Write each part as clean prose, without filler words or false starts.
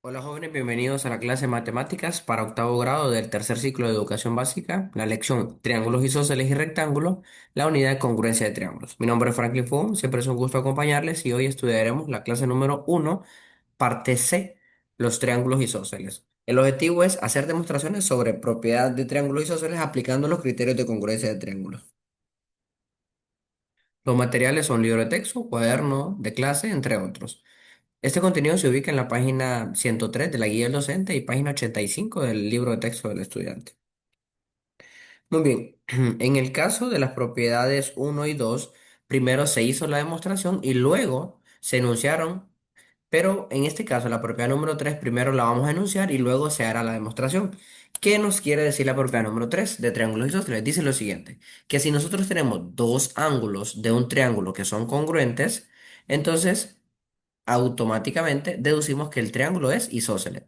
Hola jóvenes, bienvenidos a la clase de matemáticas para octavo grado del tercer ciclo de educación básica, la lección Triángulos isósceles y rectángulos, la unidad de congruencia de triángulos. Mi nombre es Franklin Fu, siempre es un gusto acompañarles y hoy estudiaremos la clase número uno, parte C, los triángulos isósceles. El objetivo es hacer demostraciones sobre propiedad de triángulos isósceles aplicando los criterios de congruencia de triángulos. Los materiales son libro de texto, cuaderno de clase, entre otros. Este contenido se ubica en la página 103 de la guía del docente y página 85 del libro de texto del estudiante. Muy bien, en el caso de las propiedades uno y 2, primero se hizo la demostración y luego se enunciaron, pero en este caso la propiedad número 3 primero la vamos a enunciar y luego se hará la demostración. ¿Qué nos quiere decir la propiedad número 3 de triángulos isósceles? Dice lo siguiente, que si nosotros tenemos dos ángulos de un triángulo que son congruentes, entonces automáticamente deducimos que el triángulo es isósceles.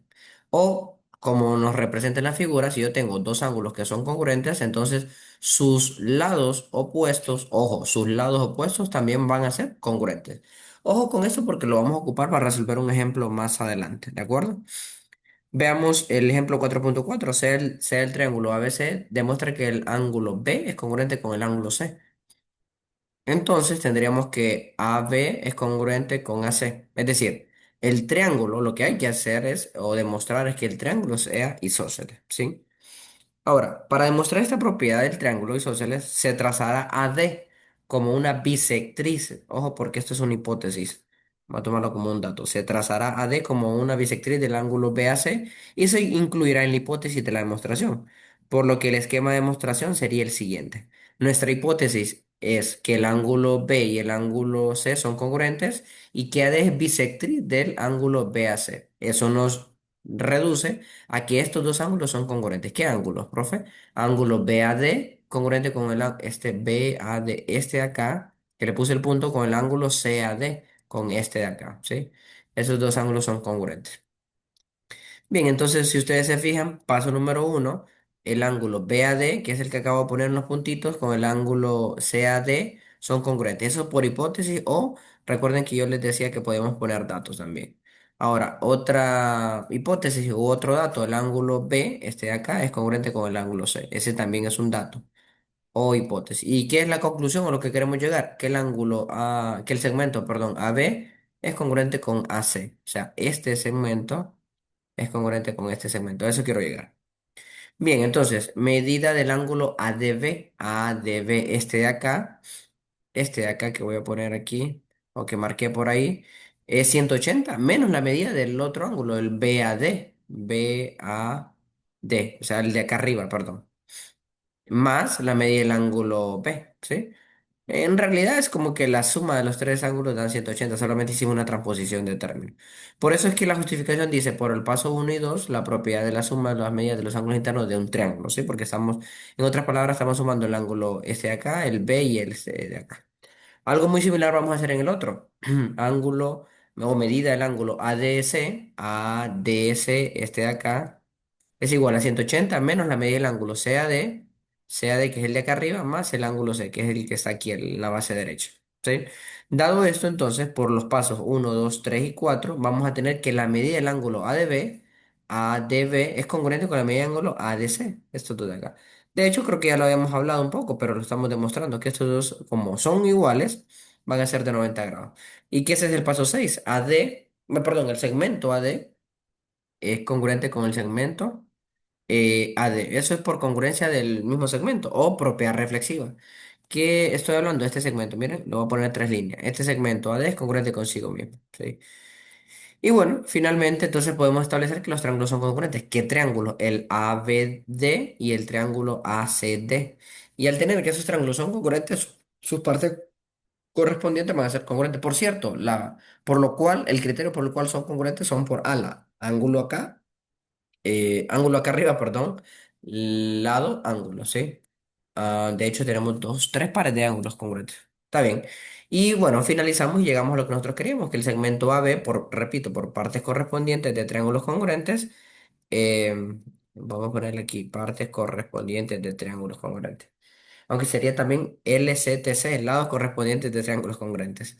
O como nos representa en la figura, si yo tengo dos ángulos que son congruentes, entonces sus lados opuestos, ojo, sus lados opuestos también van a ser congruentes. Ojo con esto porque lo vamos a ocupar para resolver un ejemplo más adelante, ¿de acuerdo? Veamos el ejemplo 4.4. Sea el triángulo ABC, demuestra que el ángulo B es congruente con el ángulo C. Entonces tendríamos que AB es congruente con AC. Es decir, el triángulo, lo que hay que hacer es, o demostrar es que el triángulo sea isósceles, ¿sí? Ahora, para demostrar esta propiedad del triángulo isósceles, se trazará AD como una bisectriz. Ojo, porque esto es una hipótesis. Vamos a tomarlo como un dato. Se trazará AD como una bisectriz del ángulo BAC y se incluirá en la hipótesis de la demostración. Por lo que el esquema de demostración sería el siguiente. Nuestra hipótesis es que el ángulo B y el ángulo C son congruentes y que AD es bisectriz del ángulo BAC. Eso nos reduce a que estos dos ángulos son congruentes. ¿Qué ángulos, profe? Ángulo BAD congruente con este BAD, este de acá, que le puse el punto con el ángulo CAD, con este de acá, ¿sí? Esos dos ángulos son congruentes. Bien, entonces si ustedes se fijan, paso número uno, el ángulo BAD, que es el que acabo de poner en los puntitos, con el ángulo CAD son congruentes. Eso por hipótesis o recuerden que yo les decía que podemos poner datos también. Ahora, otra hipótesis u otro dato, el ángulo B, este de acá, es congruente con el ángulo C. Ese también es un dato o hipótesis. ¿Y qué es la conclusión o lo que queremos llegar? Que el ángulo A, que el segmento, perdón, AB es congruente con AC. O sea, este segmento es congruente con este segmento. A eso quiero llegar. Bien, entonces, medida del ángulo ADB. ADB, este de acá que voy a poner aquí, o que marqué por ahí, es 180 menos la medida del otro ángulo, el BAD. BAD, o sea, el de acá arriba, perdón. Más la medida del ángulo B, ¿sí? En realidad es como que la suma de los tres ángulos dan 180, solamente hicimos una transposición de términos. Por eso es que la justificación dice, por el paso uno y 2 la propiedad de la suma de las medidas de los ángulos internos de un triángulo, ¿sí? Porque estamos, en otras palabras, estamos sumando el ángulo este de acá, el B y el C de acá. Algo muy similar vamos a hacer en el otro. Ángulo o medida del ángulo ADC, ADC, este de acá es igual a 180 menos la medida del ángulo CAD, que es el de acá arriba, más el ángulo C, que es el que está aquí en la base derecha. ¿Sí? Dado esto, entonces, por los pasos uno 2 3 y 4 vamos a tener que la medida del ángulo ADB es congruente con la medida del ángulo ADC. Esto todo de acá. De hecho, creo que ya lo habíamos hablado un poco, pero lo estamos demostrando que estos dos, como son iguales, van a ser de 90 grados. Y que ese es el paso 6. Perdón, el segmento AD es congruente con el segmento AD. Eso es por congruencia del mismo segmento o propiedad reflexiva. ¿Qué estoy hablando de este segmento? Miren, lo voy a poner en tres líneas. Este segmento AD es congruente consigo mismo. ¿Sí? Y bueno, finalmente entonces podemos establecer que los triángulos son congruentes. ¿Qué triángulo? El ABD y el triángulo ACD. Y al tener que esos triángulos son congruentes, sus partes correspondientes van a ser congruentes. Por cierto, por lo cual, el criterio por el cual son congruentes son por ala. Ángulo acá arriba, perdón, lado, ángulo, ¿sí? De hecho, tenemos tres pares de ángulos congruentes. Está bien. Y bueno, finalizamos y llegamos a lo que nosotros queríamos, que el segmento AB, repito, por partes correspondientes de triángulos congruentes, eh, vamos a ponerle aquí partes correspondientes de triángulos congruentes. Aunque sería también LCTC, lados correspondientes de triángulos congruentes.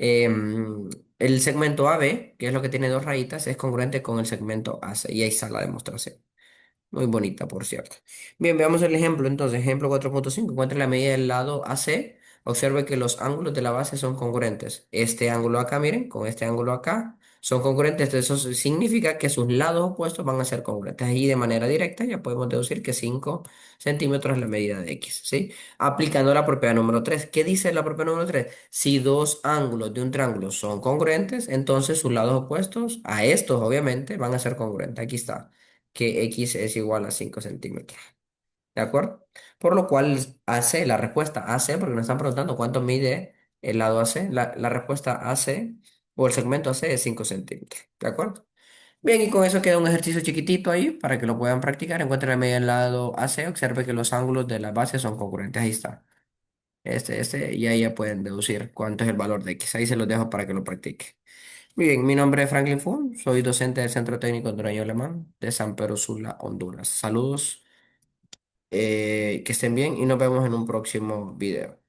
Em, el segmento AB, que es lo que tiene dos rayitas, es congruente con el segmento AC. Y ahí está la demostración. Muy bonita, por cierto. Bien, veamos el ejemplo. Entonces, ejemplo 4.5. Encuentre la medida del lado AC. Observe que los ángulos de la base son congruentes. Este ángulo acá, miren, con este ángulo acá, son congruentes. Eso significa que sus lados opuestos van a ser congruentes. Ahí de manera directa ya podemos deducir que 5 centímetros es la medida de X, ¿sí? Aplicando la propiedad número 3. ¿Qué dice la propiedad número 3? Si dos ángulos de un triángulo son congruentes, entonces sus lados opuestos a estos, obviamente, van a ser congruentes. Aquí está que X es igual a 5 centímetros. ¿De acuerdo? Por lo cual AC, la respuesta AC, porque nos están preguntando cuánto mide el lado AC, la respuesta AC o el segmento AC es 5 centímetros. ¿De acuerdo? Bien, y con eso queda un ejercicio chiquitito ahí para que lo puedan practicar. Encuentren la medida del lado AC, observe que los ángulos de la base son congruentes. Ahí está. Y ahí ya pueden deducir cuánto es el valor de X. Ahí se los dejo para que lo practiquen. Muy bien, mi nombre es Franklin Fun, soy docente del Centro Técnico Hondureño Alemán de San Pedro Sula, Honduras. Saludos, que estén bien y nos vemos en un próximo video.